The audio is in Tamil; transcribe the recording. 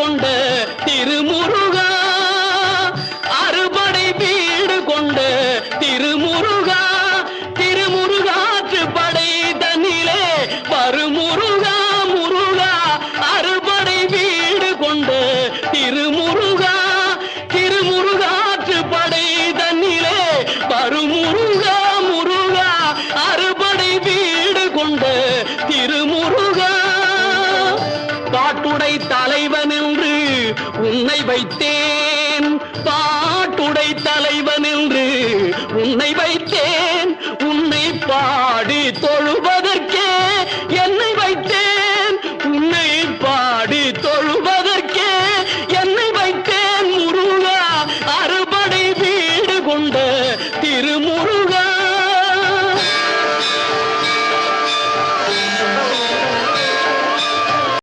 கொண்ட திருமுருகா, அறுபடை வீடு கொண்ட திருமுருகா, திருமுருகாற்று படை தன்னிலே வருமுருகா முருகா, அறுபடை வீடு கொண்ட திருமுருகா, திருமுருகாற்று படை தன்னிலே வருமுருகா முருகா, அறுபடை வீடு கொண்ட திருமுருகா. பாட்டுடை தலைவன் என்று உன்னை வைத்தேன், பாட்டுடை தலைவன் என்று உன்னை வைத்தேன், உன்னை பாடி தொழுவ